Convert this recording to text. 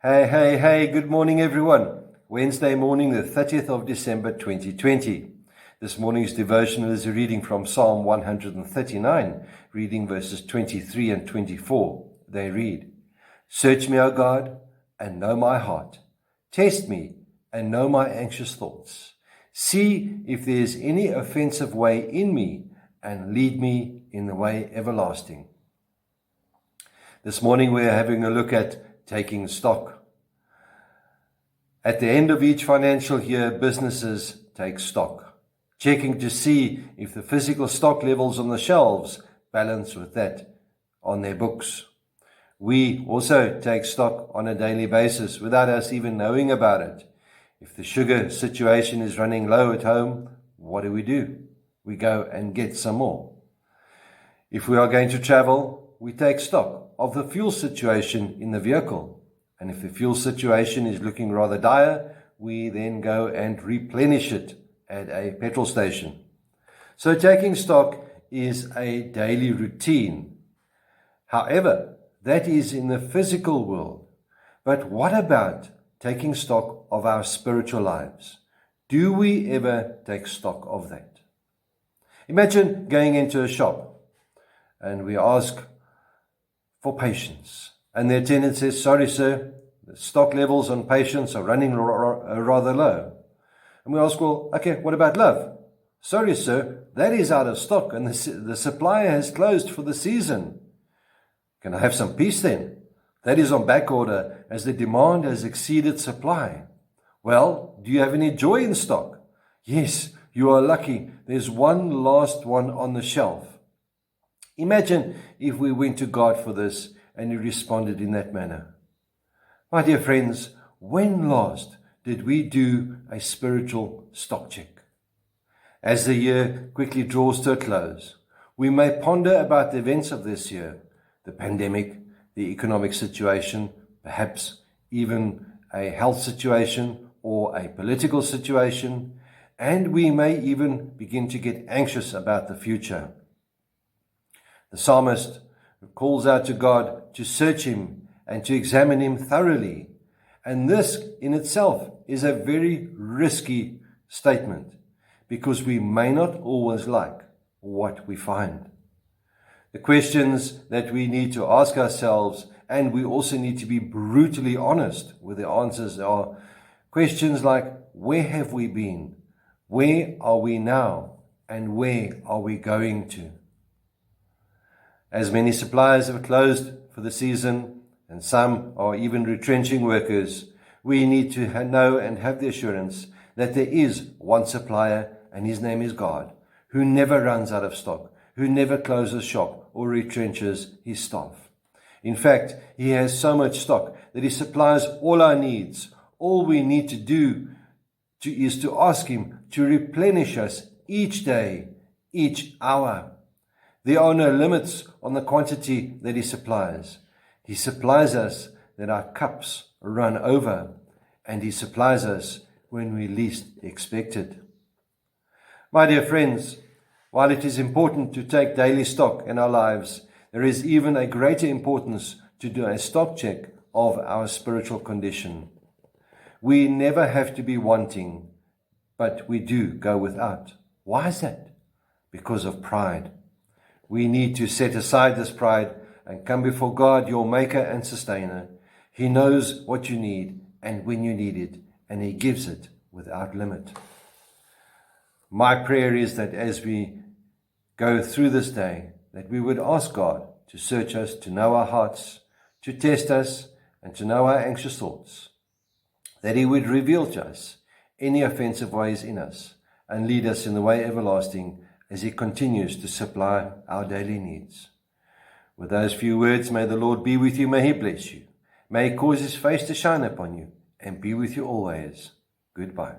Hey, good morning everyone. Wednesday morning, the 30th of December 2020. This morning's devotional is a reading from Psalm 139, reading verses 23 and 24. They read, "Search me, O God, and know my heart. Test me and know my anxious thoughts. See if there is any offensive way in me, and lead me in the way everlasting." This morning we are having a look at taking stock. At the end of each financial year, businesses take stock, checking to see if the physical stock levels on the shelves balance with that on their books. We also take stock on a daily basis without us even knowing about it. If the sugar situation is running low at home, what do? We go and get some more. If we are going to travel, we take stock of the fuel situation in the vehicle. And if the fuel situation is looking rather dire, we then go and replenish it at a petrol station. So taking stock is a daily routine. However, that is in the physical world. But what about taking stock of our spiritual lives? Do we ever take stock of that? Imagine going into a shop and we ask for patience. And the attendant says, "Sorry, sir, the stock levels on patience are running rather low." And we ask, "Well, okay, what about love?" "Sorry, sir, that is out of stock and the supplier has closed for the season." "Can I have some peace then?" "That is on back order as the demand has exceeded supply." "Well, do you have any joy in stock?" "Yes, you are lucky. There's one last one on the shelf." Imagine if we went to God for this and He responded in that manner. My dear friends, when last did we do a spiritual stock check? As the year quickly draws to a close, we may ponder about the events of this year, the pandemic, the economic situation, perhaps even a health situation or a political situation, and we may even begin to get anxious about the future. The psalmist calls out to God to search him and to examine him thoroughly. And this in itself is a very risky statement because we may not always like what we find. The questions that we need to ask ourselves, and we also need to be brutally honest with the answers, are questions like, where have we been? Where are we now? And where are we going to? As many suppliers have closed for the season, and some are even retrenching workers, we need to know and have the assurance that there is one supplier, and His name is God, who never runs out of stock, who never closes shop or retrenches His staff. In fact, He has so much stock that He supplies all our needs. All we need to do is to ask Him to replenish us each day, each hour. There are no limits on the quantity that He supplies. He supplies us that our cups run over, and He supplies us when we least expect it. My dear friends, while it is important to take daily stock in our lives, there is even a greater importance to do a stock check of our spiritual condition. We never have to be wanting, but we do go without. Why is that? Because of pride. We need to set aside this pride and come before God, your Maker and Sustainer. He knows what you need and when you need it, and He gives it without limit. My prayer is that as we go through this day, that we would ask God to search us, to know our hearts, to test us, and to know our anxious thoughts. That He would reveal to us any offensive ways in us and lead us in the way everlasting, as He continues to supply our daily needs. With those few words, may the Lord be with you, may He bless you, may He cause His face to shine upon you, and be with you always. Goodbye.